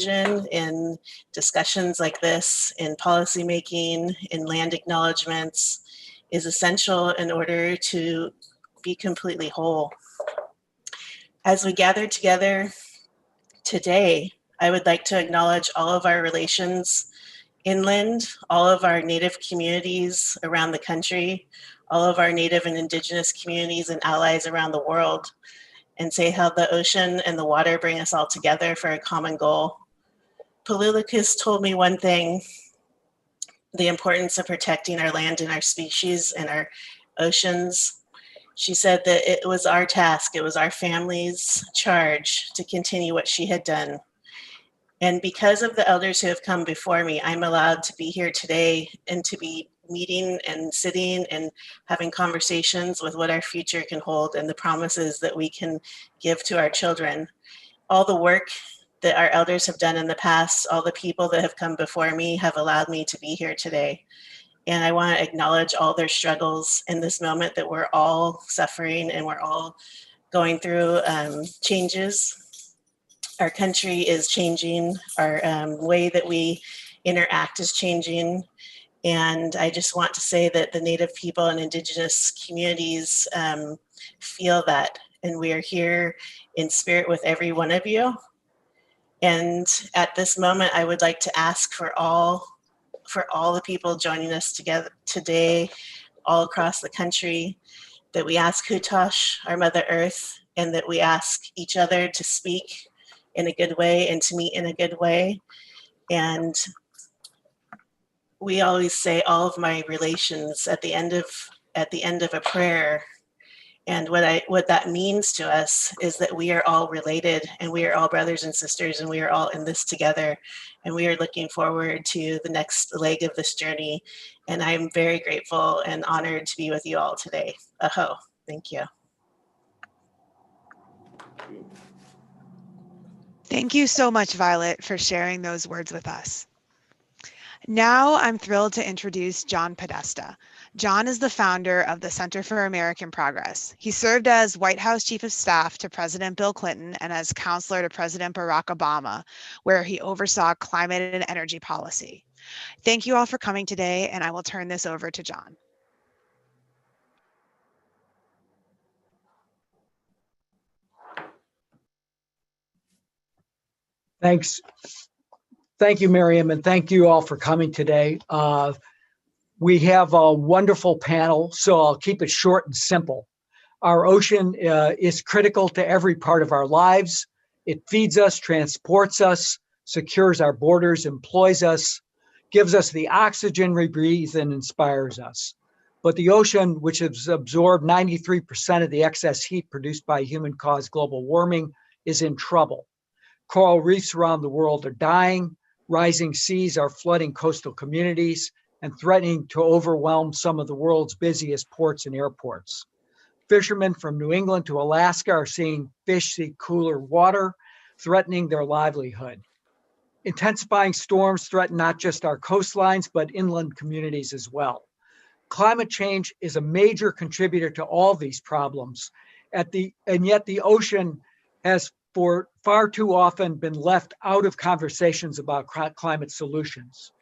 in discussions like this, in policymaking, in land acknowledgements, is essential in order to be completely whole. As we gather together today, I would like to acknowledge all of our relations inland, all of our Native communities around the country, all of our Native and Indigenous communities and allies around the world, and say how the ocean and the water bring us all together for a common goal. Palulukas told me one thing, the importance of protecting our land and our species and our oceans. She said that it was our task, it was our family's charge to continue what she had done. And because of the elders who have come before me, I'm allowed to be here today and to be meeting and sitting and having conversations with what our future can hold and the promises that we can give to our children. All the work that our elders have done in the past, all the people that have come before me have allowed me to be here today. And I want to acknowledge all their struggles in this moment that we're all suffering and we're all going through changes. Our country is changing, our way that we interact is changing. And I just want to say that the Native people and Indigenous communities feel that. And we are here in spirit with every one of you. And at this moment, I would like to ask for all the people joining us together today, all across the country, that we ask Hutosh, our Mother Earth, and that we ask each other to speak in a good way and to meet in a good way. And we always say all of my relations at the end of a prayer. And what that means to us is that we are all related and we are all brothers and sisters and we are all in this together. And we are looking forward to the next leg of this journey. And I'm very grateful and honored to be with you all today. Aho, thank you. Thank you so much, Violet, for sharing those words with us. Now I'm thrilled to introduce John Podesta. John is the founder of the Center for American Progress. He served as White House Chief of Staff to President Bill Clinton and as counselor to President Barack Obama, where he oversaw climate and energy policy. Thank you all for coming today, and I will turn this over to John. Thanks. Thank you, Miriam, and thank you all for coming today. We have a wonderful panel, so I'll keep it short and simple. Our ocean is critical to every part of our lives. It feeds us, transports us, secures our borders, employs us, gives us the oxygen we breathe, and inspires us. But the ocean, which has absorbed 93% of the excess heat produced by human-caused global warming, is in trouble. Coral reefs around the world are dying. Rising seas are flooding coastal communities and threatening to overwhelm some of the world's busiest ports and airports. Fishermen from New England to Alaska are seeing fish seek cooler water, threatening their livelihood. Intensifying storms threaten not just our coastlines, but inland communities as well. Climate change is a major contributor to all these problems, and yet the ocean has for far too often been left out of conversations about climate solutions.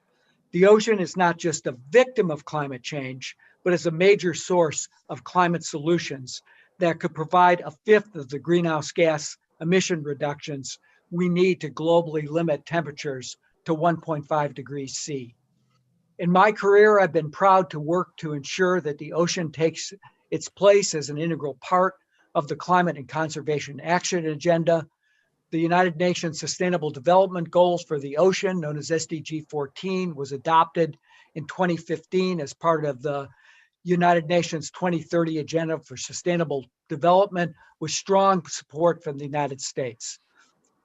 The ocean is not just a victim of climate change, but is a major source of climate solutions that could provide a fifth of the greenhouse gas emission reductions we need to globally limit temperatures to 1.5 degrees C. In my career, I've been proud to work to ensure that the ocean takes its place as an integral part of the Climate and Conservation Action Agenda. The United Nations Sustainable Development Goals for the ocean, known as SDG 14, was adopted in 2015 as part of the United Nations 2030 Agenda for Sustainable Development, with strong support from the United States.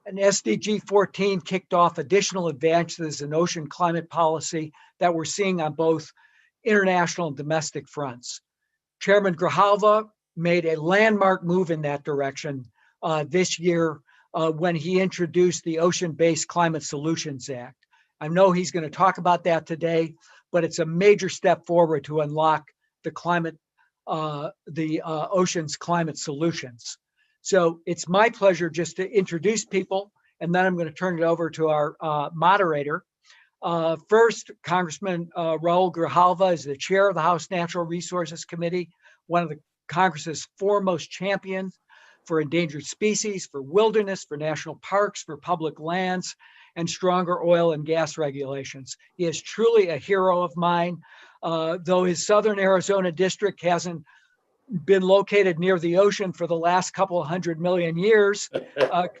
And SDG 14 kicked off additional advances in ocean climate policy that we're seeing on both international and domestic fronts. Chairman Grijalva made a landmark move in that direction this year when he introduced the Ocean-Based Climate Solutions Act. I know he's going to talk about that today, but it's a major step forward to unlock the ocean's climate solutions. So it's my pleasure just to introduce people and then I'm going to turn it over to our moderator. First, Congressman Raul Grijalva is the chair of the House Natural Resources Committee, one of the Congress's foremost champions for endangered species, for wilderness, for national parks, for public lands, and stronger oil and gas regulations. He is truly a hero of mine. Though his Southern Arizona district hasn't been located near the ocean for the last couple of 100 million years,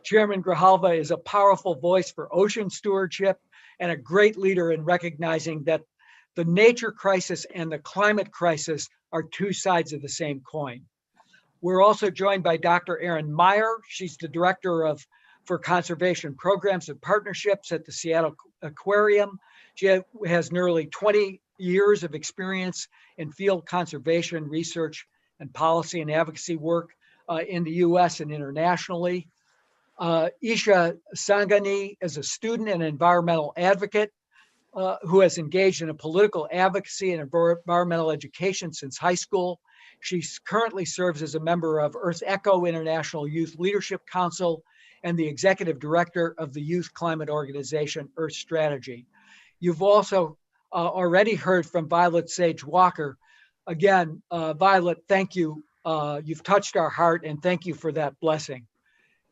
Chairman Grijalva is a powerful voice for ocean stewardship and a great leader in recognizing that the nature crisis and the climate crisis are two sides of the same coin. We're also joined by Dr. Erin Meyer. She's the director for conservation programs and partnerships at the Seattle Aquarium. She has nearly 20 years of experience in field conservation research and policy and advocacy work in the US and internationally. Isha Sangani is a student and environmental advocate who has engaged in a political advocacy and environmental education since high school. She currently serves as a member of Earth Echo International Youth Leadership Council and the executive director of the youth climate organization Earth Strategy. You've also already heard from Violet Sage Walker. Again, Violet, thank you. You've touched our heart, and thank you for that blessing.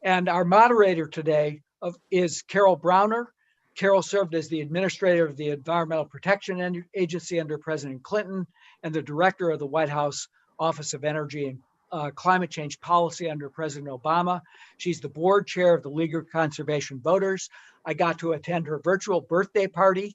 And our moderator today is Carol Browner. Carol served as the administrator of the Environmental Protection Agency under President Clinton and the director of the White House Office of Energy and Climate Change Policy under President Obama. She's the board chair of the League of Conservation Voters. I got to attend her virtual birthday party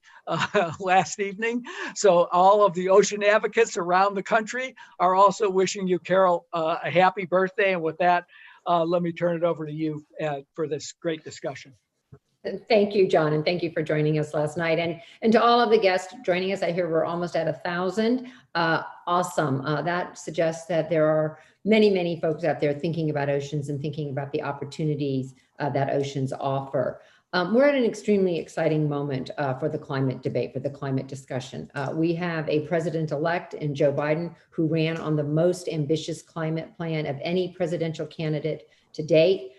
last evening. So all of the ocean advocates around the country are also wishing you, Carol, a happy birthday. And with that, let me turn it over to you for this great discussion. Thank you, John, and thank you for joining us last night. And to all of the guests joining us, I hear we're almost at 1,000. Awesome. That suggests that there are many, many folks out there thinking about oceans and thinking about the opportunities that oceans offer. We're at an extremely exciting moment for the climate debate, for the climate discussion. We have a president-elect in Joe Biden who ran on the most ambitious climate plan of any presidential candidate to date.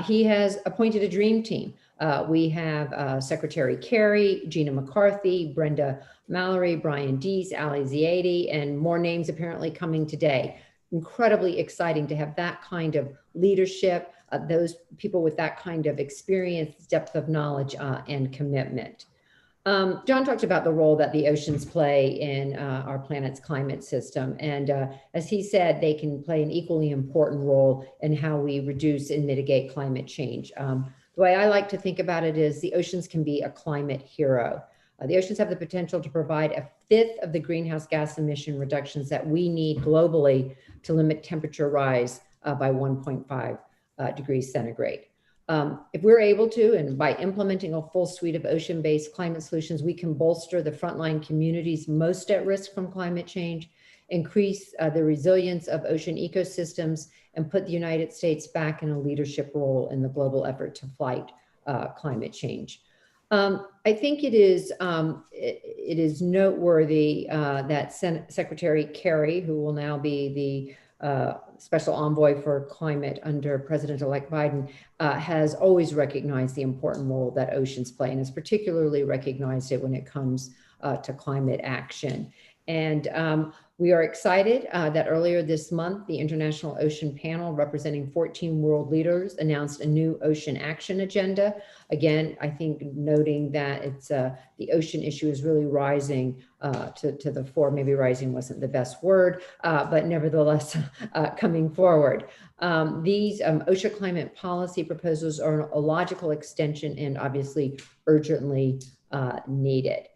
He has appointed a dream team. We have Secretary Kerry, Gina McCarthy, Brenda Mallory, Brian Deese, Ali Ziadi, and more names apparently coming today. Incredibly exciting to have that kind of leadership, those people with that kind of experience, depth of knowledge, and commitment. John talked about the role that the oceans play in our planet's climate system. And as he said, they can play an equally important role in how we reduce and mitigate climate change. The way I like to think about it is the oceans can be a climate hero. The oceans have the potential to provide 1/5 of the greenhouse gas emission reductions that we need globally to limit temperature rise by 1.5 degrees centigrade. If we're able to, and by implementing a full suite of ocean-based climate solutions, we can bolster the frontline communities most at risk from climate change, increase the resilience of ocean ecosystems, and put the United States back in a leadership role in the global effort to fight climate change. I think it is noteworthy that Secretary Kerry, who will now be the special envoy for climate under President-elect Biden, has always recognized the important role that oceans play, and has particularly recognized it when it comes to climate action. And we are excited that earlier this month, the International Ocean Panel, representing 14 world leaders, announced a new ocean action agenda. Again, I think noting that it's the ocean issue is really rising to the fore. Maybe rising wasn't the best word, but nevertheless coming forward. These OSHA climate policy proposals are a logical extension and obviously urgently needed.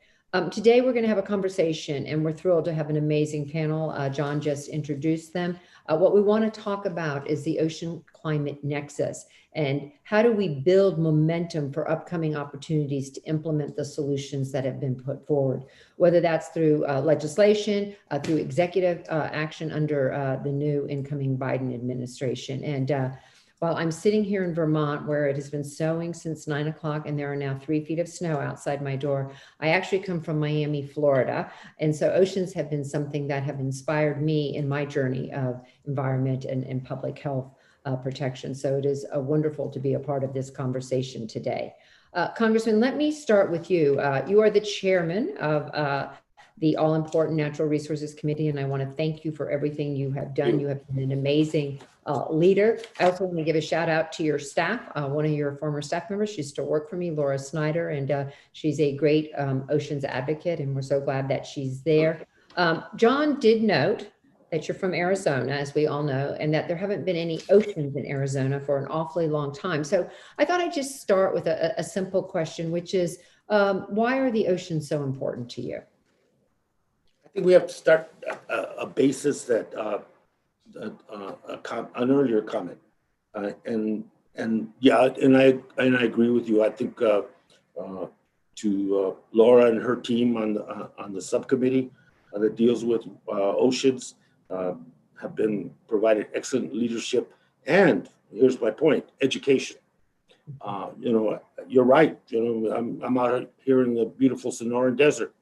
Today, we're going to have a conversation, and we're thrilled to have an amazing panel. John just introduced them. What we want to talk about is the ocean climate nexus, and how do we build momentum for upcoming opportunities to implement the solutions that have been put forward, whether that's through legislation, through executive action under the new incoming Biden administration. And while I'm sitting here in Vermont, where it has been snowing since 9 o'clock, and there are now 3 feet of snow outside my door, I actually come from Miami, Florida. And so oceans have been something that have inspired me in my journey of environment and public health protection. So it is wonderful to be a part of this conversation today. Congressman, let me start with you. You are the chairman of the All-Important Natural Resources Committee, and I want to thank you for everything you have done. You have been an amazing leader. I also want to give a shout out to your staff. One of your former staff members, she used to work for me, Laura Snyder, and she's a great oceans advocate, and we're so glad that she's there. John did note that you're from Arizona, as we all know, and that there haven't been any oceans in Arizona for an awfully long time. So I thought I'd just start with a simple question, which is, why are the oceans so important to you? I think we have to start a basis that an earlier comment, and I agree with you. I think to Laura and her team on the subcommittee that deals with oceans have been provided excellent leadership, and here's my point: education. You're right. I'm out here in the beautiful Sonoran Desert,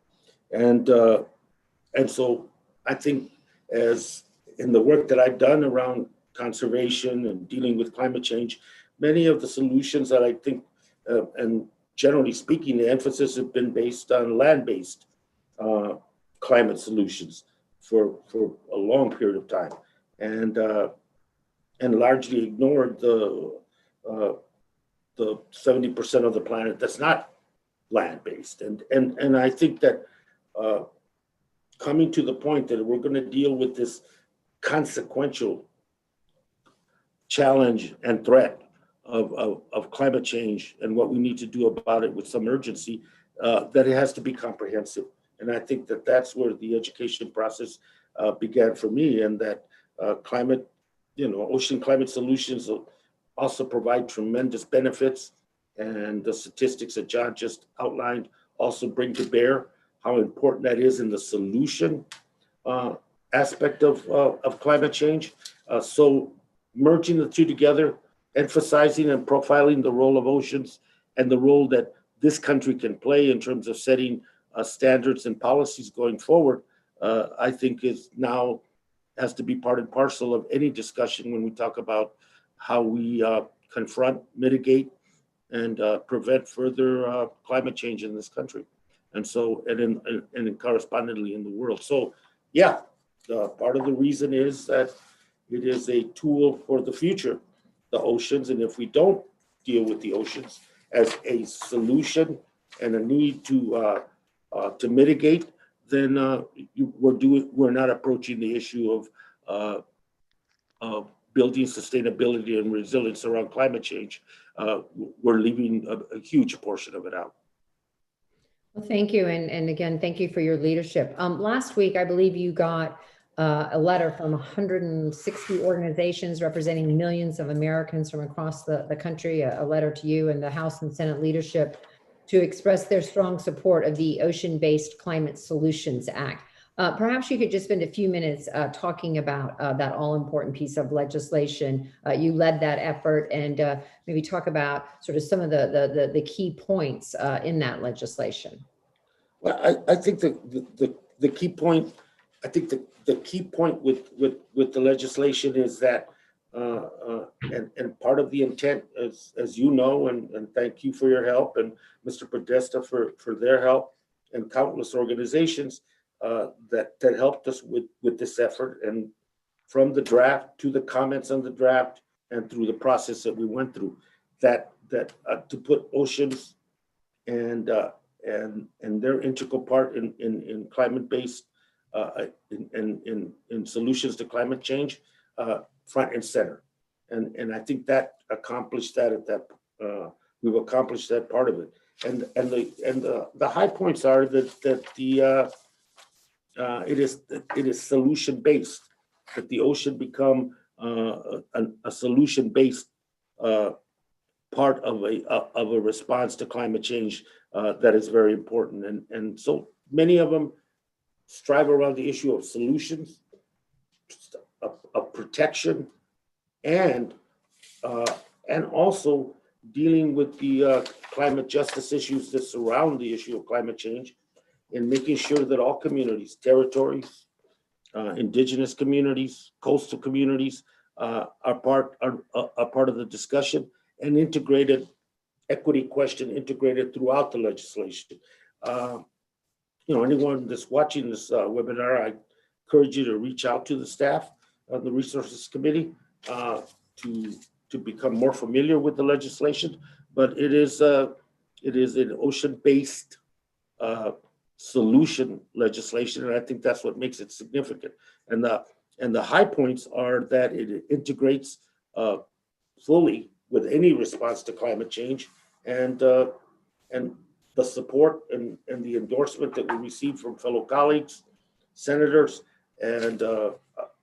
and so I think, as in the work that I've done around conservation and dealing with climate change, many of the solutions that I think, and generally speaking, the emphasis has been based on land-based climate solutions for a long period of time, and largely ignored the 70% of the planet that's not land-based. And I think that coming to the point that we're going to deal with this consequential challenge and threat of climate change and what we need to do about it with some urgency, that it has to be comprehensive. And I think that that's where the education process began for me, and that climate, ocean climate solutions will also provide tremendous benefits. And the statistics that John just outlined also bring to bear how important that is in the solution aspect of climate change. So merging the two together, emphasizing and profiling the role of oceans and the role that this country can play in terms of setting standards and policies going forward, I think is now has to be part and parcel of any discussion when we talk about how we confront, mitigate, and prevent further climate change in this country. And so, and correspondingly in the world. So, yeah, part of the reason is that it is a tool for the future, the oceans. And if we don't deal with the oceans as a solution and a need to mitigate, then we're not approaching the issue of building sustainability and resilience around climate change. We're leaving a huge portion of it out. Well, thank you. And again, thank you for your leadership. Last week, I believe you got a letter from 160 organizations representing millions of Americans from across the country, a letter to you and the House and Senate leadership to express their strong support of the Ocean-Based Climate Solutions Act. Perhaps you could just spend a few minutes talking about that all-important piece of legislation. You led that effort, and maybe talk about sort of some of the key points in that legislation. Well, I think the key point, the key point with the legislation is that, and part of the intent, as you know, and thank you for your help, and Mr. Podesta for their help, and countless organizations that helped us with this effort, and from the draft to the comments on the draft and through the process that we went through, that to put oceans and their integral part in climate-based in solutions to climate change front and center, and I think that accomplished that we've accomplished that part of it, and the high points are that it is solution based, that the ocean become a solution based part of a response to climate change that is very important, and so many of them strive around the issue of solutions, of protection, and also dealing with the climate justice issues that surround the issue of climate change, and making sure that all communities, territories, indigenous communities, coastal communities, are part of the discussion, and integrated equity question integrated throughout the legislation. Anyone that's watching this webinar, I encourage you to reach out to the staff of the Resources Committee to become more familiar with the legislation. But it is an ocean-based solution legislation, and I think that's what makes it significant. And the high points are that it integrates fully with any response to climate change, and the support and the endorsement that we receive from fellow colleagues, senators, and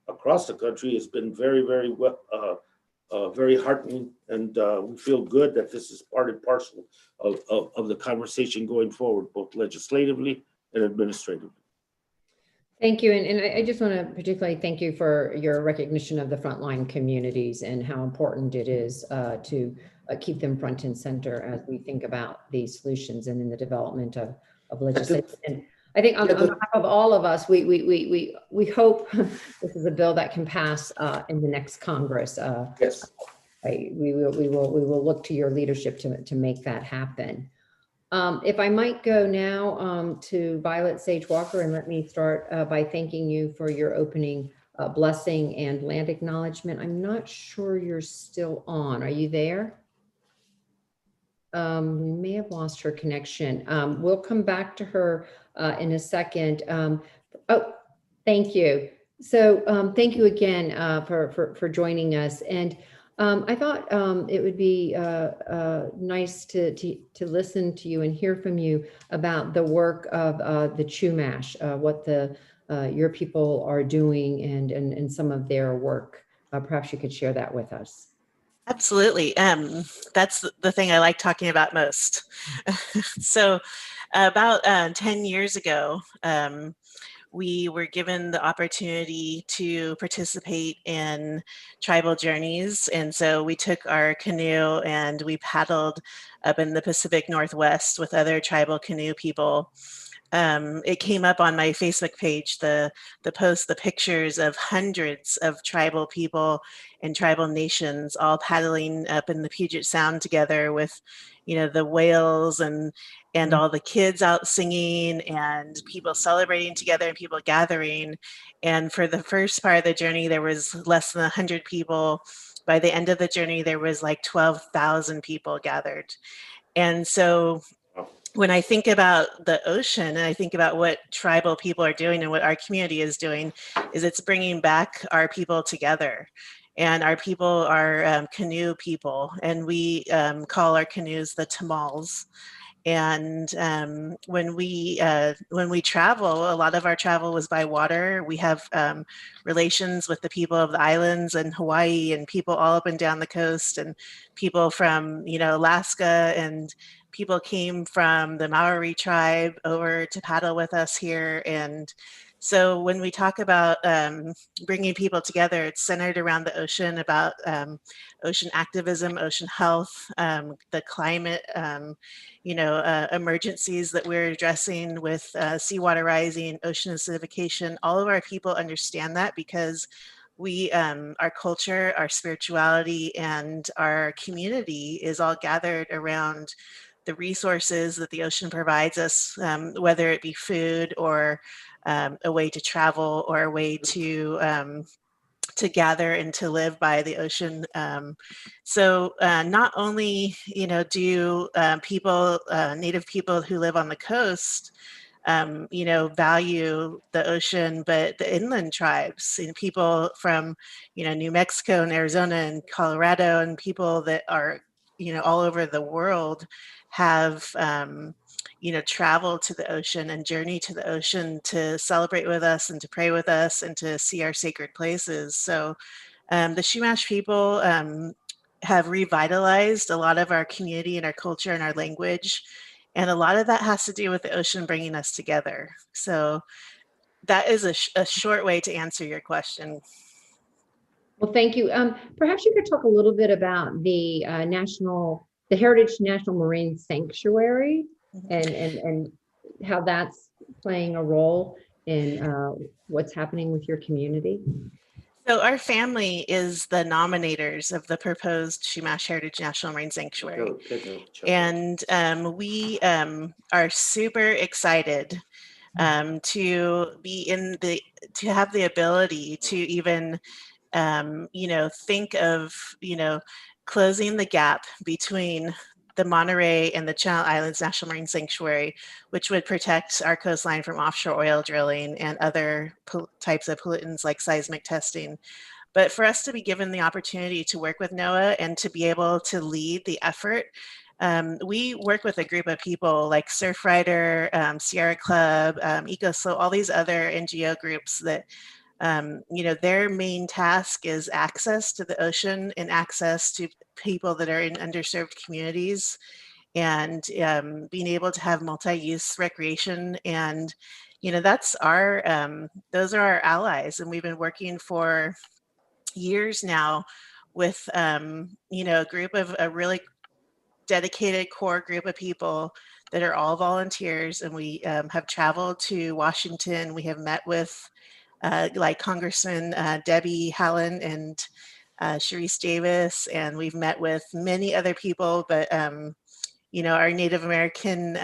across the country has been very, very very heartening, and we feel good that this is part and parcel of the conversation going forward, both legislatively and administratively. Thank you. And I just want to particularly thank you for your recognition of the frontline communities and how important it is to keep them front and center as we think about these solutions and in the development of legislation. And I think on behalf of all of us, we hope this is a bill that can pass in the next Congress. Yes. We will look to your leadership to make that happen. If I might go now to Violet Sage Walker, and let me start by thanking you for your opening blessing and land acknowledgement. I'm not sure you're still on. Are you there? We may have lost her connection. We'll come back to her in a second. Oh, thank you. So thank you again for joining us. And I thought it would be nice to listen to you and hear from you about the work of the Chumash, what your people are doing and some of their work. Perhaps you could share that with us. Absolutely. That's the thing I like talking about most. So about 10 years ago, we were given the opportunity to participate in tribal journeys. And so we took our canoe and we paddled up in the Pacific Northwest with other tribal canoe people. It came up on my Facebook page, the post, the pictures of hundreds of tribal people and tribal nations all paddling up in the Puget Sound together with, the whales and all the kids out singing and people celebrating together and people gathering. And for the first part of the journey, there was less than 100 people. By the end of the journey, there was like 12,000 people gathered. And so when I think about the ocean and I think about what tribal people are doing and what our community is doing, is it's bringing back our people together. And our people are canoe people, and we call our canoes the tamals. And when we travel, a lot of our travel was by water. We have relations with the people of the islands and Hawaii and people all up and down the coast, and people from Alaska, and people came from the Maori tribe over to paddle with us here. And so when we talk about bringing people together, it's centered around the ocean, about ocean activism, ocean health, the climate, emergencies that we're addressing with seawater rising, ocean acidification. All of our people understand that because we, our culture, our spirituality, and our community is all gathered around the resources that the ocean provides us, whether it be food or a way to travel or a way to gather and to live by the ocean. So not only, do people, Native people who live on the coast, value the ocean, but the inland tribes and people from, New Mexico and Arizona and Colorado, and people that are, all over the world have, traveled to the ocean and journey to the ocean to celebrate with us and to pray with us and to see our sacred places. So the Chumash people have revitalized a lot of our community and our culture and our language. And a lot of that has to do with the ocean bringing us together. So that is a short way to answer your question. Well, thank you. Perhaps you could talk a little bit about the Heritage National Marine Sanctuary and how that's playing a role in what's happening with your community. So our family is the nominators of the proposed Chumash Heritage National Marine Sanctuary. And we are super excited to be to have the ability to even, think of, closing the gap between the Monterey and the Channel Islands National Marine Sanctuary, which would protect our coastline from offshore oil drilling and other types of pollutants like seismic testing. But for us to be given the opportunity to work with NOAA and to be able to lead the effort, we work with a group of people like Surfrider, Sierra Club, EcoSlow, all these other NGO groups that, their main task is access to the ocean and access to people that are in underserved communities, and being able to have multi-use recreation. And, that's those are our allies. And we've been working for years now with, a really dedicated core group of people that are all volunteers. And we have traveled to Washington. We have met with like Congressman Debbie Haaland and Sharice Davis, and we've met with many other people, but our Native American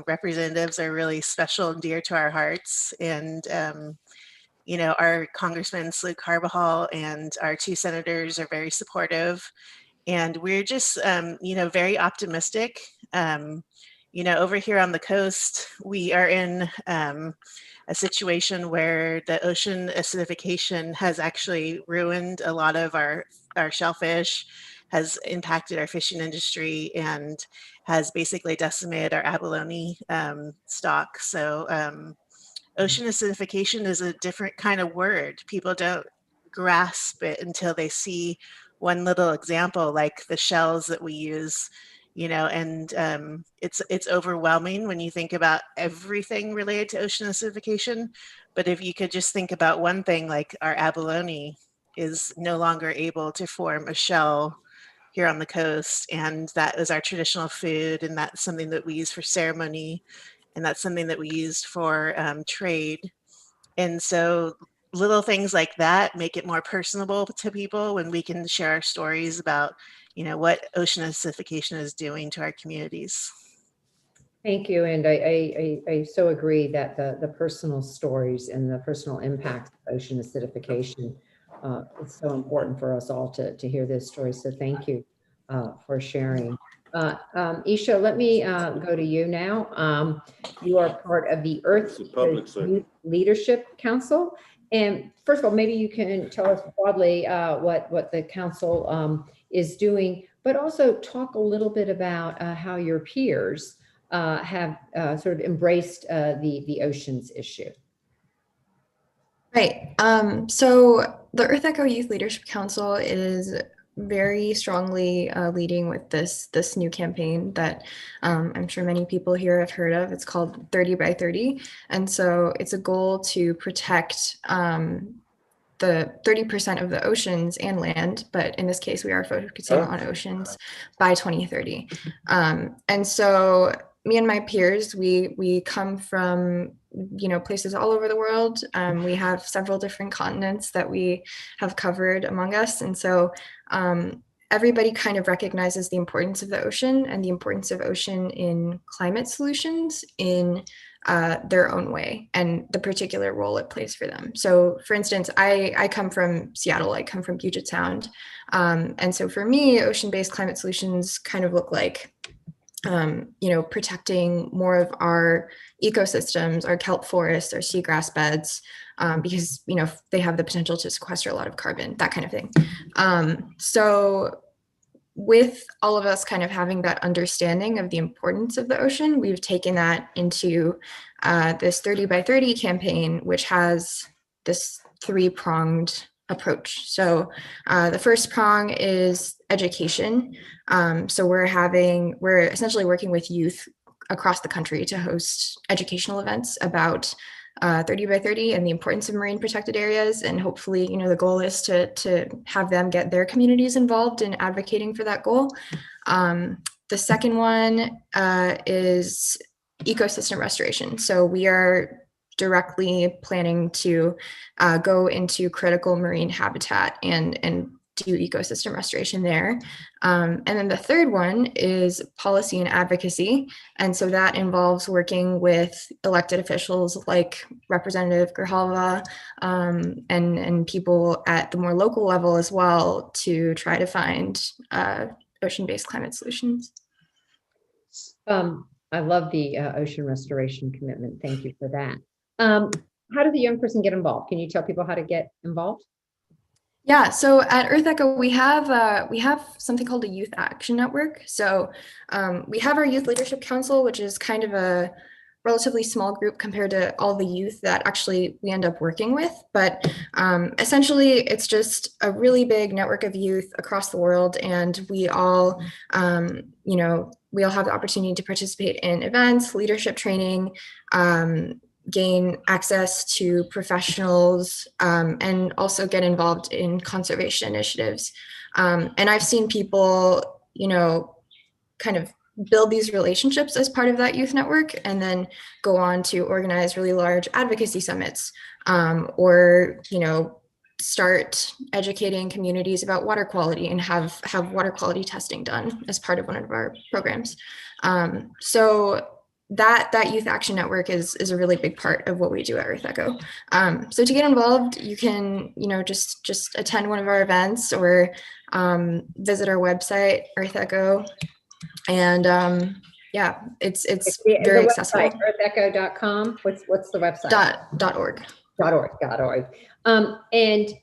representatives are really special and dear to our hearts. And our Congressman Slu Carbajal and our 2 senators are very supportive. And we're just, very optimistic. Over here on the coast, we are in a situation where the ocean acidification has actually ruined a lot of our shellfish, has impacted our fishing industry, and has basically decimated our abalone stock. So ocean acidification is a different kind of word. People don't grasp it until they see one little example, like the shells that we use, and it's overwhelming when you think about everything related to ocean acidification. But if you could just think about one thing, like our abalone is no longer able to form a shell here on the coast, and that is our traditional food, and that's something that we use for ceremony, and that's something that we used for trade. And so little things like that make it more personable to people when we can share our stories about, what ocean acidification is doing to our communities. Thank you. And I so agree that the personal stories and the personal impacts of ocean acidification is so important for us all to hear this story. So thank you for sharing. Isha, let me go to you now. You are part of the Earth Youth Leadership Council. And first of all, maybe you can tell us broadly what the council is doing, but also talk a little bit about how your peers have sort of embraced the oceans issue. Right. So the Earth Echo Youth Leadership Council is very strongly leading with this new campaign that I'm sure many people here have heard of. It's called 30 by 30. And so it's a goal to protect the 30% of the oceans and land, but in this case, we are focusing on oceans by 2030. And so me and my peers, we come from places all over the world. We have several different continents that we have covered among us. And so everybody kind of recognizes the importance of the ocean and the importance of ocean in climate solutions in their own way and the particular role it plays for them. So for instance, I come from Seattle, I come from Puget Sound. And so for me, ocean-based climate solutions kind of look like protecting more of our ecosystems, our kelp forests, our seagrass beds, because, they have the potential to sequester a lot of carbon, that kind of thing. So with all of us kind of having that understanding of the importance of the ocean, we've taken that into this 30 by 30 campaign, which has this 3-pronged approach. So the first prong is education. So we're essentially working with youth across the country to host educational events about 30 by 30 and the importance of marine protected areas. And hopefully, the goal is to have them get their communities involved in advocating for that goal. The second one is ecosystem restoration. So we are directly planning to go into critical marine habitat and do ecosystem restoration there. And then the third one is policy and advocacy. And so that involves working with elected officials like Representative Grijalva and people at the more local level as well to try to find ocean-based climate solutions. I love the ocean restoration commitment. Thank you for that. How does a young person get involved? Can you tell people how to get involved? Yeah, so at Earth Echo, we have something called a Youth Action Network. So we have our Youth Leadership Council, which is kind of a relatively small group compared to all the youth that actually we end up working with. But essentially, it's just a really big network of youth across the world, and we all, we all have the opportunity to participate in events, leadership training, gain access to professionals, and also get involved in conservation initiatives. And I've seen people, kind of build these relationships as part of that youth network and then go on to organize really large advocacy summits, or, start educating communities about water quality and have water quality testing done as part of one of our programs. So that Youth Action Network is a really big part of what we do at Earth Echo. So to get involved, you can, just attend one of our events or visit our website, Earth Echo. And yeah, it's very accessible. EarthEcho.com. What's the website? .org. .org. And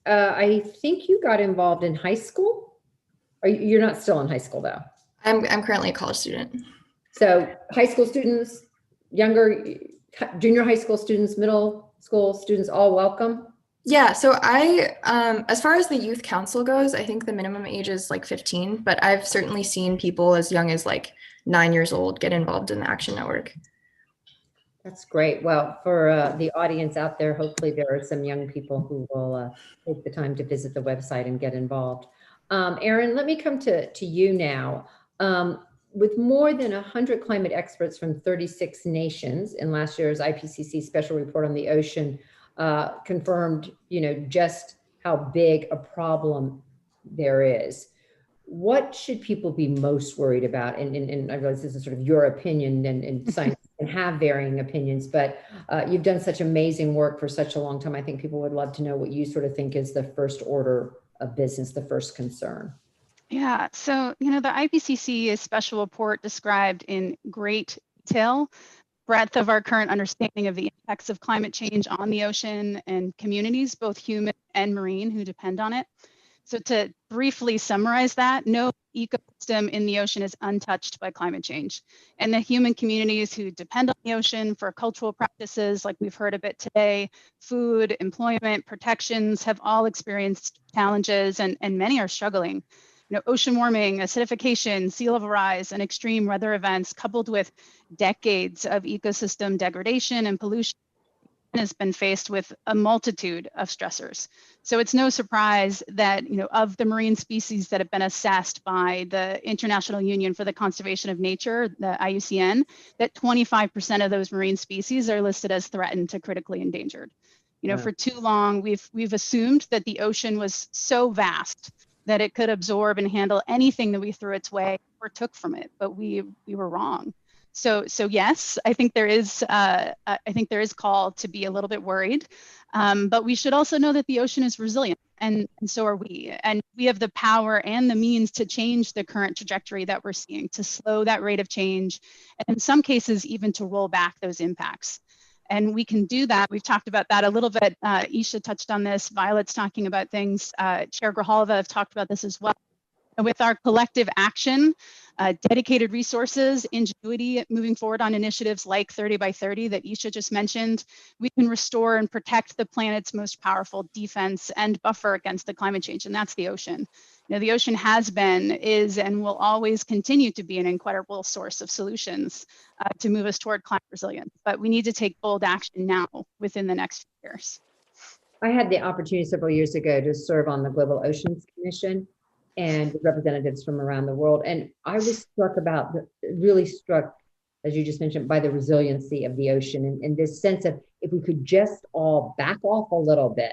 I think you got involved in high school. You're not still in high school though? I'm currently a college student. So high school students, younger, junior high school students, middle school students, all welcome? Yeah, so as far as the youth council goes, I think the minimum age is like 15, but I've certainly seen people as young as like 9 years old get involved in the Action Network. That's great. Well, for the audience out there, hopefully there are some young people who will take the time to visit the website and get involved. Erin, let me come to you now. With more than 100 climate experts from 36 nations in last year's IPCC special report on the ocean confirmed, just how big a problem there is. What should people be most worried about? And I realize this is sort of your opinion, and science can have varying opinions, but you've done such amazing work for such a long time. I think people would love to know what you sort of think is the first order of business, the first concern. Yeah, so, the IPCC special report described in great detail breadth of our current understanding of the impacts of climate change on the ocean and communities, both human and marine, who depend on it. So to briefly summarize that, no ecosystem in the ocean is untouched by climate change. And the human communities who depend on the ocean for cultural practices, like we've heard a bit today, food, employment, protections, have all experienced challenges, and many are struggling. Ocean warming, acidification, sea level rise, and extreme weather events, coupled with decades of ecosystem degradation and pollution, has been faced with a multitude of stressors. So it's no surprise that, of the marine species that have been assessed by the International Union for the Conservation of Nature, the IUCN, that 25% of those marine species are listed as threatened to critically endangered. For too long, we've assumed that the ocean was so vast that it could absorb and handle anything that we threw its way or took from it, but we were wrong. So yes, I think there is call to be a little bit worried, but we should also know that the ocean is resilient, and so are we. And we have the power and the means to change the current trajectory that we're seeing, to slow that rate of change, and in some cases, even to roll back those impacts. And we can do that. We've talked about that a little bit. Isha touched on this. Violet's talking about things. Chair Grijalva have talked about this as well. And with our collective action, dedicated resources, ingenuity, moving forward on initiatives like 30 by 30 that Isha just mentioned, we can restore and protect the planet's most powerful defense and buffer against the climate change, and that's the ocean. The ocean has been, is, and will always continue to be an incredible source of solutions to move us toward climate resilience. But we need to take bold action now within the next few years. I had the opportunity several years ago to serve on the Global Oceans Commission and representatives from around the world. And I was really struck as you just mentioned, by the resiliency of the ocean, and this sense of if we could just all back off a little bit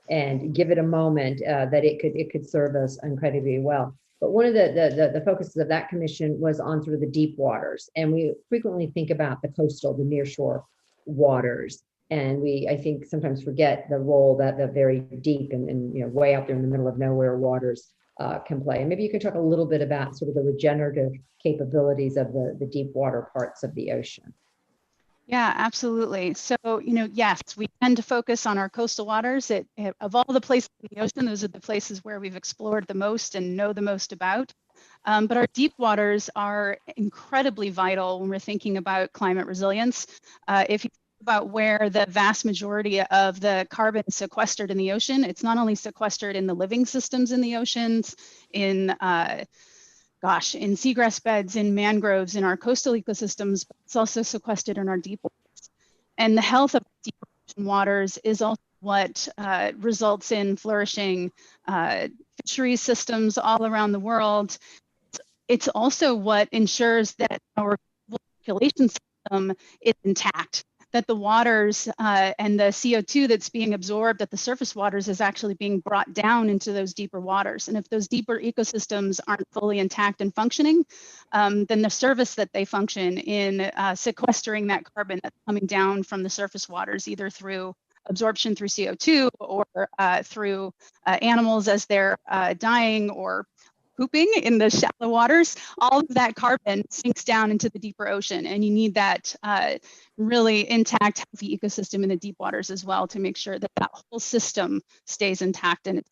and give it a moment, that it could serve us incredibly well. But one of the focuses of that commission was on sort of the deep waters, and we frequently think about the coastal, the nearshore waters, and we, I think, sometimes forget the role that the very deep and way out there in the middle of nowhere waters can play. And maybe you can talk a little bit about sort of the regenerative capabilities of the deep water parts of the ocean. Yeah, absolutely. So, yes, we tend to focus on our coastal waters. Of all the places in the ocean, those are the places where we've explored the most and know the most about. But our deep waters are incredibly vital when we're thinking about climate resilience. If you think about where the vast majority of the carbon is sequestered in the ocean, it's not only sequestered in the living systems in the oceans, in seagrass beds, in mangroves, in our coastal ecosystems, but it's also sequestered in our deep waters. And the health of deep ocean waters is also what results in flourishing fisheries systems all around the world. It's also what ensures that our circulation system is intact, that the waters and the CO2 that's being absorbed at the surface waters is actually being brought down into those deeper waters. And if those deeper ecosystems aren't fully intact and functioning, then the service that they function in sequestering that carbon that's coming down from the surface waters, either through absorption through CO2 or through animals as they're dying or pooping in the shallow waters, all of that carbon sinks down into the deeper ocean. And you need that really intact, healthy ecosystem in the deep waters as well to make sure that that whole system stays intact. And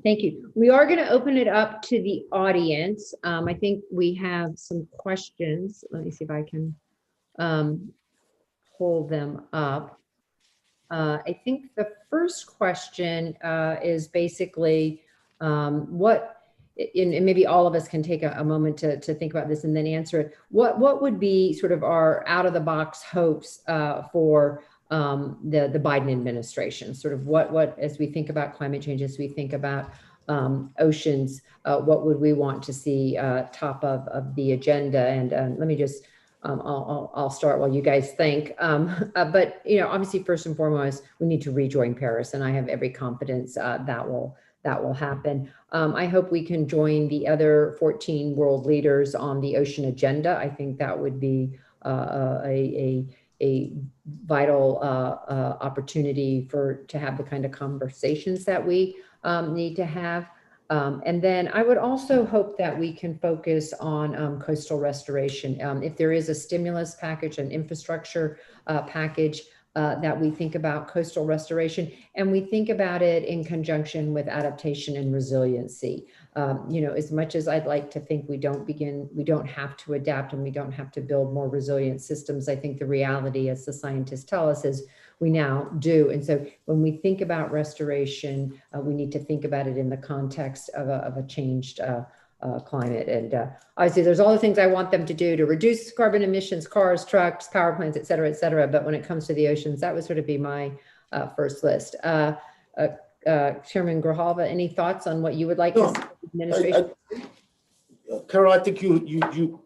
thank you. We are going to open it up to the audience. I think we have some questions. Let me see if I can pull them up. I think the first question is basically, and maybe all of us can take a moment to think about this and then answer it. What would be sort of our out of the box hopes for the Biden administration? Sort of what as we think about climate change, as we think about oceans, what would we want to see top of the agenda? And let me just I'll start while you guys think. But obviously, first and foremost, we need to rejoin Paris, and I have every confidence that will happen. I hope we can join the other 14 world leaders on the ocean agenda. I think that would be a vital opportunity to have the kind of conversations that we need to have. And then I would also hope that we can focus on coastal restoration. If there is a stimulus package, an infrastructure package, that we think about coastal restoration, and we think about it in conjunction with adaptation and resiliency. As much as I'd like to think we don't have to adapt and we don't have to build more resilient systems, I think the reality, as the scientists tell us, is we now do. And so when we think about restoration, we need to think about it in the context of a changed climate. And obviously there's all the things I want them to do to reduce carbon emissions, cars, trucks, power plants, et cetera, et cetera. But when it comes to the oceans, that would sort of be my first list. Chairman Grijalva, any thoughts on what you would like to see the administration? Carol, I think you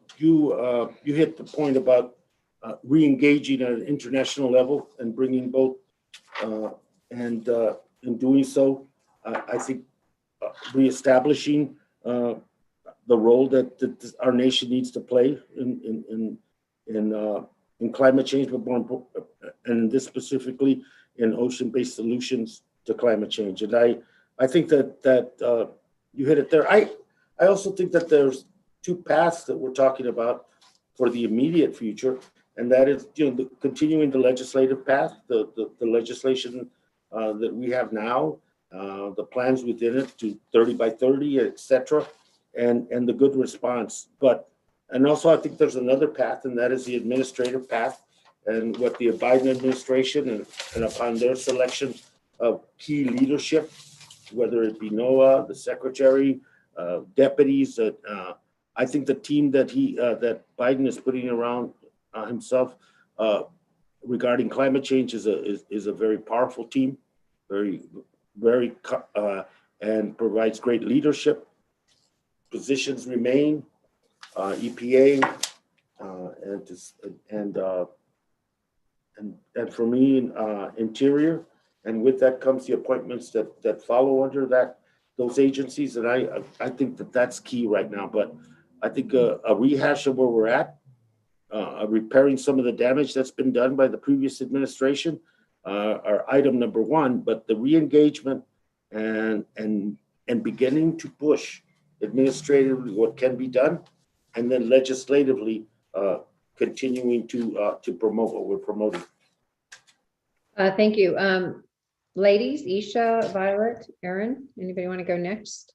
hit the point about re-engaging at an international level and bringing both, and in doing so, I think reestablishing the role that our nation needs to play in climate change, but more important, and this specifically in ocean-based solutions to climate change. And I think that you hit it there. I also think that there's two paths that we're talking about for the immediate future, and that is continuing the legislative path, the legislation that we have now, the plans within it to 30 by 30, et cetera, and the good response. And also I think there's another path, and that is the administrative path, and what the Biden administration and upon their selection of key leadership, whether it be NOAA, the secretary, deputies, I think the team that Biden is putting around himself regarding climate change is a very powerful team, very and provides great leadership. Positions remain, EPA, and just, and for me, interior, and with that comes the appointments that follow under those agencies. And I think that's key right now. But I think a rehash of where we're at, repairing some of the damage that's been done by the previous administration, are item number one. But the re-engagement and beginning to push administratively what can be done, and then legislatively continuing to promote what we're promoting. Thank you. Ladies, Isha, Violet, Aaron, anybody want to go next?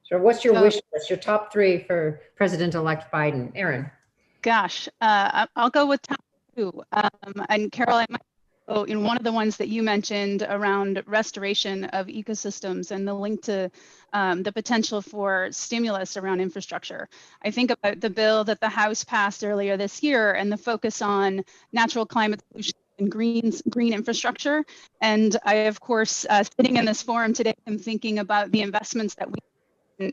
So what's your wish list, your top three for President-elect Biden? Aaron. Gosh, I'll go with top two. And Carol, I might go in one of the ones that you mentioned around restoration of ecosystems and the link to the potential for stimulus around infrastructure. I think about the bill that the House passed earlier this year and the focus on natural climate solutions and green infrastructure. And I, of course, sitting in this forum today, I'm thinking about the investments that we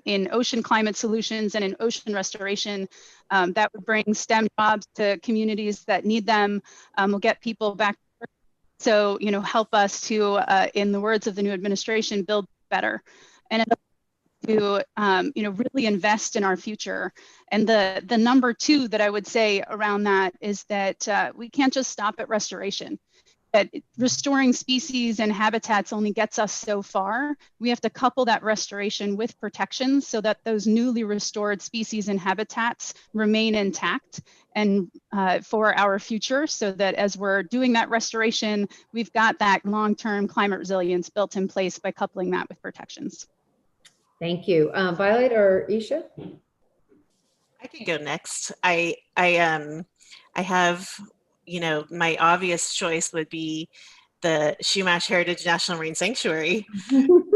in ocean climate solutions and in ocean restoration that would bring STEM jobs to communities that need them, will get people back. So, help us to, in the words of the new administration, build better. And to, really invest in our future. And the number two that I would say around that is that we can't just stop at restoration. That restoring species and habitats only gets us so far. We have to couple that restoration with protections so that those newly restored species and habitats remain intact and for our future, so that as we're doing that restoration, we've got that long-term climate resilience built in place by coupling that with protections. Thank you. Violet or Isha? I can go next. I have, my obvious choice would be the Chumash Heritage National Marine Sanctuary.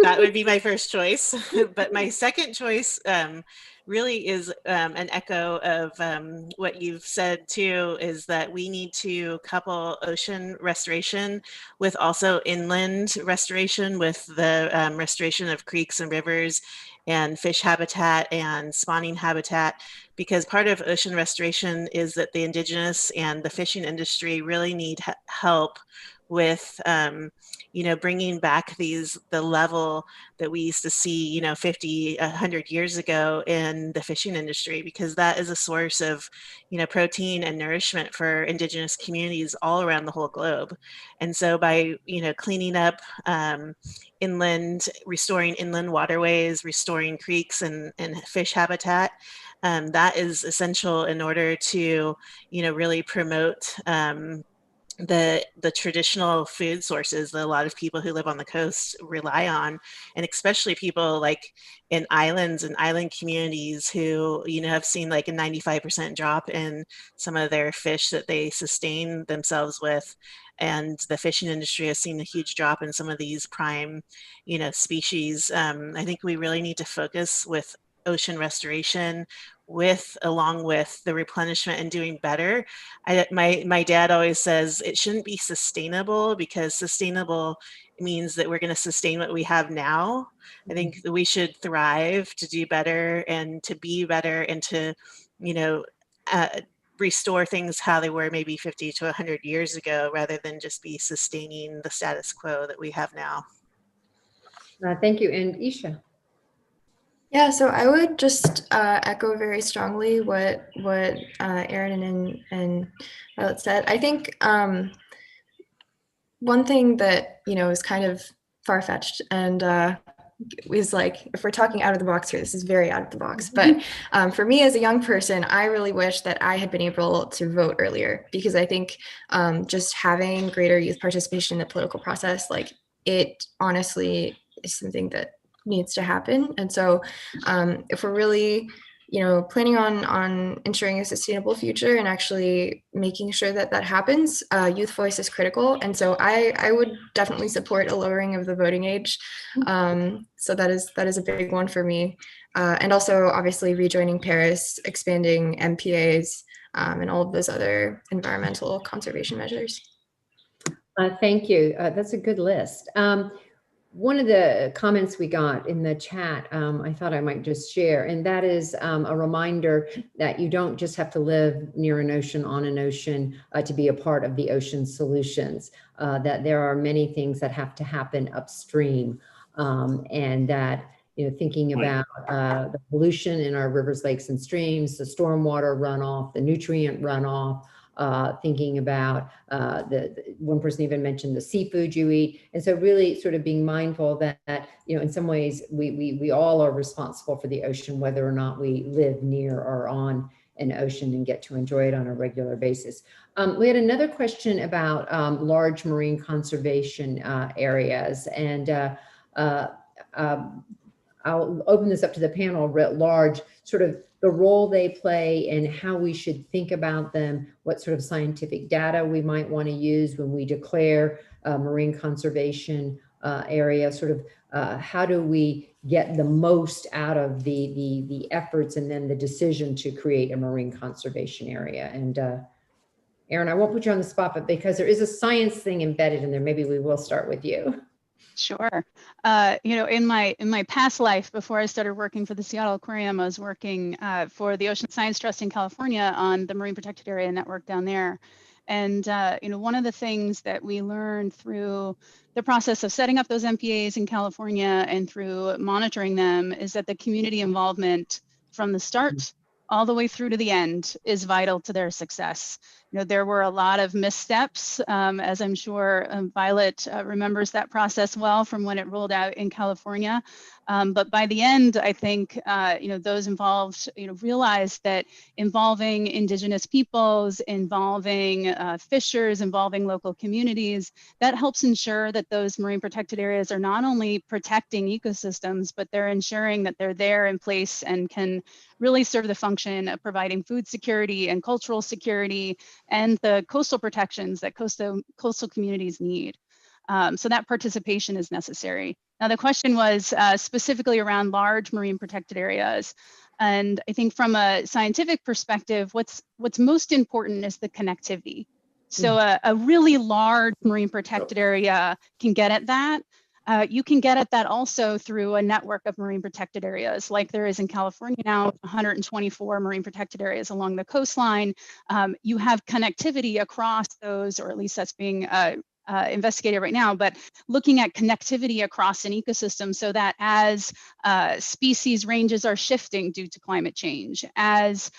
That would be my first choice. But my second choice really is an echo of what you've said too, is that we need to couple ocean restoration with also inland restoration, with the restoration of creeks and rivers and fish habitat and spawning habitat, because part of ocean restoration is that the indigenous and the fishing industry really need help with bringing back the level that we used to see 50, 100 years ago in the fishing industry, because that is a source of protein and nourishment for indigenous communities all around the whole globe. And so by cleaning up inland, restoring inland waterways, restoring creeks and fish habitat, that is essential in order to really promote the traditional food sources that a lot of people who live on the coast rely on, and especially people like in islands and island communities who have seen like a 95% drop in some of their fish that they sustain themselves with. And the fishing industry has seen a huge drop in some of these prime species. I think we really need to focus with ocean restoration along with the replenishment and doing better. My dad always says it shouldn't be sustainable, because sustainable means that we're going to sustain what we have now. I think that we should thrive to do better and to be better and to restore things how they were maybe 50 to 100 years ago, rather than just be sustaining the status quo that we have now. Thank you. And Isha? Yeah, so I would just echo very strongly what Aaron and Violet said. I think one thing that is kind of far-fetched and is like, if we're talking out of the box here, this is very out of the box. But for me as a young person, I really wish that I had been able to vote earlier, because I think just having greater youth participation in the political process, like, it honestly is something that needs to happen. And so if we're really planning on ensuring a sustainable future and actually making sure that that happens, youth voice is critical. And so I would definitely support a lowering of the voting age. So that is a big one for me. And also obviously rejoining Paris, expanding MPAs, and all of those other environmental conservation measures. Thank you. That's a good list. One of the comments we got in the chat, I thought I might just share, and that is a reminder that you don't just have to live near an ocean, on an ocean, to be a part of the ocean solutions, that there are many things that have to happen upstream, and that, you know, thinking about the pollution in our rivers, lakes, and streams, the stormwater runoff, the nutrient runoff, thinking about the one person even mentioned the seafood you eat. And so really sort of being mindful that, you know, in some ways we all are responsible for the ocean, whether or not we live near or on an ocean and get to enjoy it on a regular basis. We had another question about large marine conservation areas, and I'll open this up to the panel writ large, sort of the role they play and how we should think about them, what sort of scientific data we might want to use when we declare a marine conservation area, sort of how do we get the most out of the efforts and then the decision to create a marine conservation area. And Erin, I won't put you on the spot, but because there is a science thing embedded in there, maybe we will start with you. Sure. You know, in my past life, before I started working for the Seattle Aquarium, I was working for the Ocean Science Trust in California on the Marine Protected Area Network down there. And, you know, one of the things that we learned through the process of setting up those MPAs in California and through monitoring them is that the community involvement from the start all the way through to the end is vital to their success. You know, there were a lot of missteps, as I'm sure Violet remembers that process well from when it rolled out in California. But by the end, I think, you know, those involved, you know, realized that involving Indigenous peoples, involving fishers, involving local communities, that helps ensure that those marine protected areas are not only protecting ecosystems, but they're ensuring that they're there in place and can really serve the function of providing food security and cultural security and the coastal protections that coastal communities need. So that participation is necessary. Now, the question was specifically around large marine protected areas. And I think from a scientific perspective, what's most important is the connectivity. So a really large marine protected area can get at that. You can get at that also through a network of marine protected areas like there is in California now, 124 marine protected areas along the coastline. You have connectivity across those, or at least that's being investigated right now, but looking at connectivity across an ecosystem so that as species ranges are shifting due to climate change, as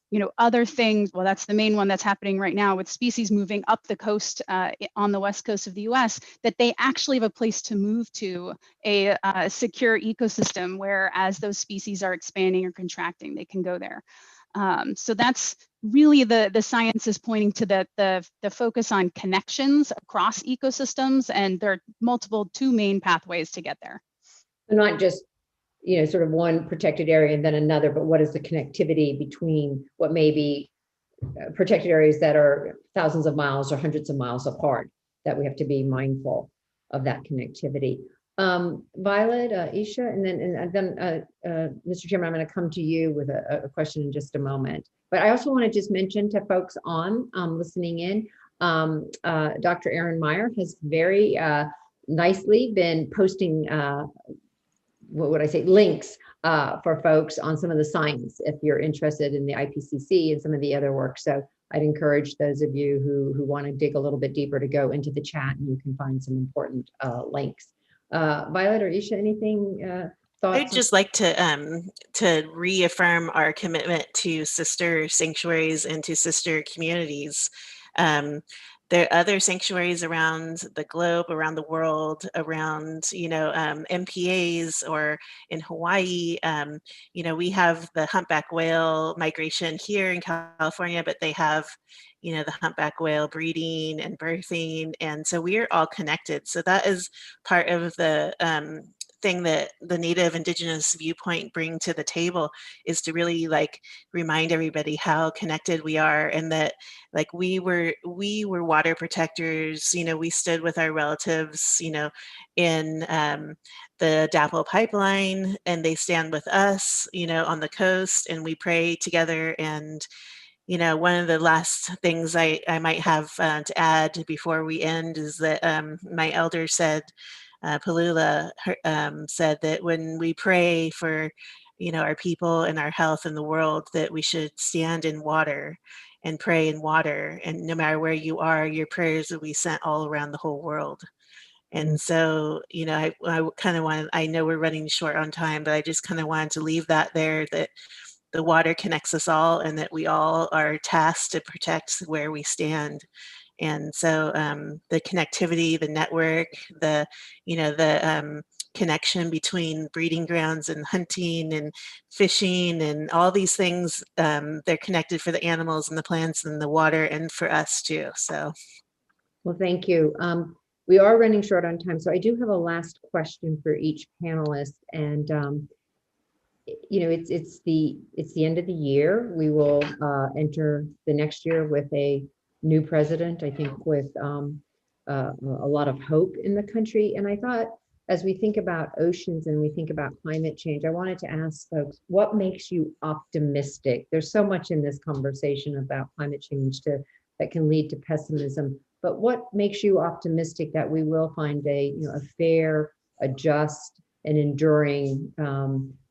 you know, other things, well, that's the main one that's happening right now with species moving up the coast on the west coast of the US, that they actually have a place to move to a secure ecosystem where as those species are expanding or contracting, they can go there. So that's really the science is pointing to the focus on connections across ecosystems, and there are two main pathways to get there. Not just, you know, sort of one protected area and then another, but what is the connectivity between what may be protected areas that are thousands of miles or hundreds of miles apart, that we have to be mindful of that connectivity. Violet, Isha, and then Mr. Chairman, I'm going to come to you with a question in just a moment. But I also want to just mention to folks on listening in, Dr. Erin Meyer has very nicely been posting what would I say, links for folks on some of the science if you're interested in the IPCC and some of the other work. So I'd encourage those of you who want to dig a little bit deeper to go into the chat, and you can find some important links. Violet or Isha, anything, thoughts? I'd just like to reaffirm our commitment to sister sanctuaries and to sister communities. There are other sanctuaries around the globe, around the world, around, you know, MPAs or in Hawaii. You know, we have the humpback whale migration here in California, but they have, you know, the humpback whale breeding and birthing. And so we are all connected. So that is part of the thing that the Native Indigenous viewpoint bring to the table, is to really like remind everybody how connected we are, and that like we were water protectors. You know, we stood with our relatives, you know, in the DAPL pipeline, and they stand with us, you know, on the coast, and we pray together. And you know, one of the last things I might have to add before we end is that my elder said, Palula, said that when we pray for, our people and our health in the world, that we should stand in water and pray in water. And no matter where you are, your prayers will be sent all around the whole world. And so, I kind of wanted, I know we're running short on time, but I just kind of wanted to leave that there, that the water connects us all and that we all are tasked to protect where we stand. And so the connectivity, the network, the connection between breeding grounds and hunting and fishing and all these things, they're connected for the animals and the plants and the water and for us too. So. Well, thank you. We are running short on time, so I do have a last question for each panelist. And it's the end of the year. We will enter the next year with a new president, I think, with a lot of hope in the country. And I thought, as we think about oceans and we think about climate change, I wanted to ask folks, what makes you optimistic? There's so much in this conversation about climate change that can lead to pessimism, but what makes you optimistic that we will find a fair, a just, and enduring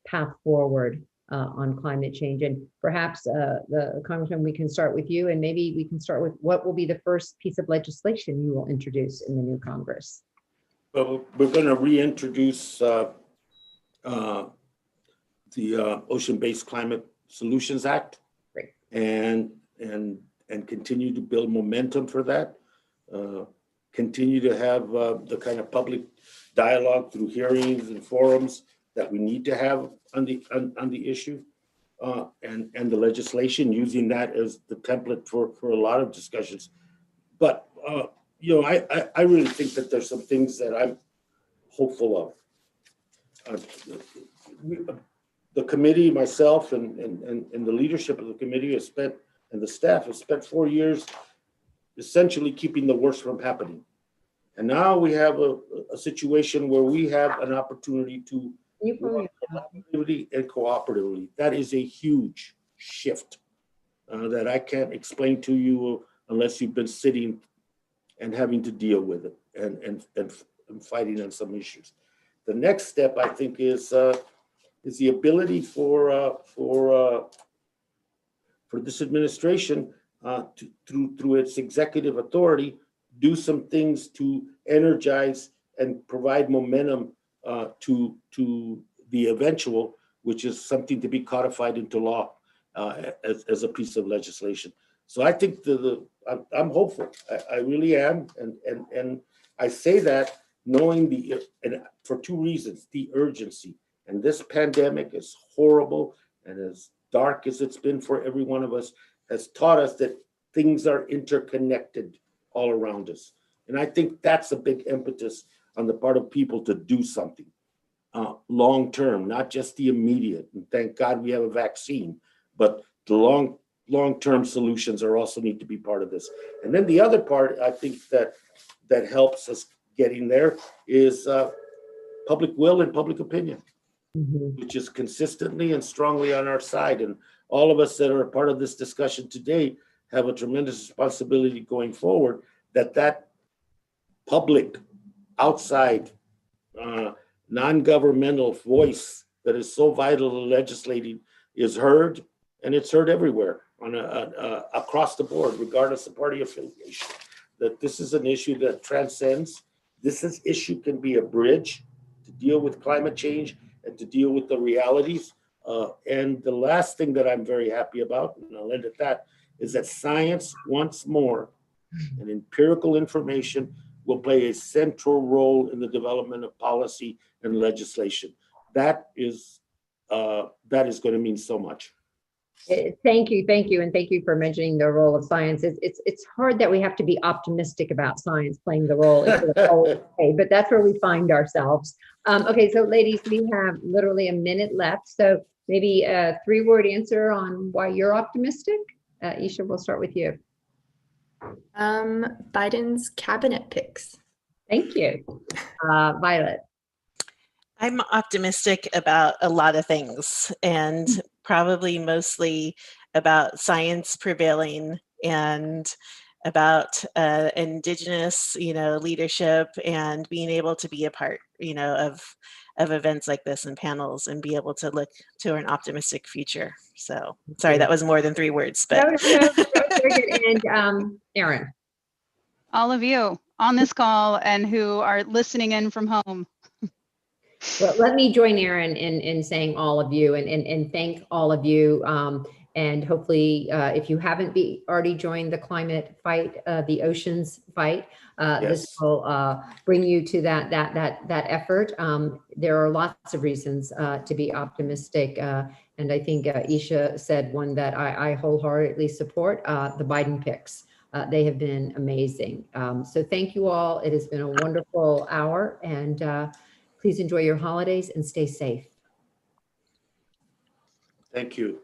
path forward on climate change? And perhaps the Congressman, we can start with you, and maybe we can start with what will be the first piece of legislation you will introduce in the new Congress. Well, we're going to reintroduce the Ocean-Based Climate Solutions Act. Great. And continue to build momentum for that. Continue to have the kind of public dialogue through hearings and forums that we need to have on the issue, and the legislation, using that as the template for a lot of discussions. But I really think that there's some things that I'm hopeful of. The committee, myself, and the leadership of the committee has spent, and the staff has spent 4 years essentially keeping the worst from happening. And now we have a situation where we have an opportunity to work collaboratively and cooperatively. That is a huge shift that I can't explain to you unless you've been sitting and having to deal with it and fighting on some issues. The next step, I think, is the ability for this administration through its executive authority, do some things to energize and provide momentum to the eventual, which is something to be codified into law as a piece of legislation. So I think I'm hopeful. I really am, and I say that knowing and for two reasons: the urgency, and this pandemic, is horrible and as dark as it's been for every one of us, has taught us that things are interconnected all around us. And I think that's a big impetus on the part of people to do something long term, not just the immediate. And thank God we have a vaccine, but the long-term solutions are also need to be part of this. And then the other part, I think, that helps us getting there is public will and public opinion, which is consistently and strongly on our side. And all of us that are a part of this discussion today have a tremendous responsibility going forward, that public, outside, non-governmental voice that is so vital to legislating is heard, and it's heard everywhere across the board, regardless of party affiliation. That this is an issue that transcends. This issue can be a bridge to deal with climate change and to deal with the realities. And the last thing that I'm very happy about, and I'll end at that, is that science once more and empirical information will play a central role in the development of policy and legislation. That is going to mean so much. Thank you, and thank you for mentioning the role of science. It's hard that we have to be optimistic about science playing the role, but that's where we find ourselves. Okay, so ladies, we have literally a minute left, so maybe a 3-word answer on why you're optimistic. Isha, we'll start with you. Biden's cabinet picks. Thank you. Violet. I'm optimistic about a lot of things, and probably mostly about science prevailing and about Indigenous, leadership and being able to be a part, of events like this and panels and be able to look to an optimistic future. So sorry, that was more than 3 words, but. No, that was very good. And Erin. All of you on this call and who are listening in from home. Well, let me join Erin in saying all of you and thank all of you. And hopefully, if you haven't already joined the climate fight, the oceans fight, this will bring you to that effort. There are lots of reasons to be optimistic. And I think Isha said one that I wholeheartedly support, the Biden picks. They have been amazing. So thank you all. It has been a wonderful hour, and please enjoy your holidays and stay safe. Thank you.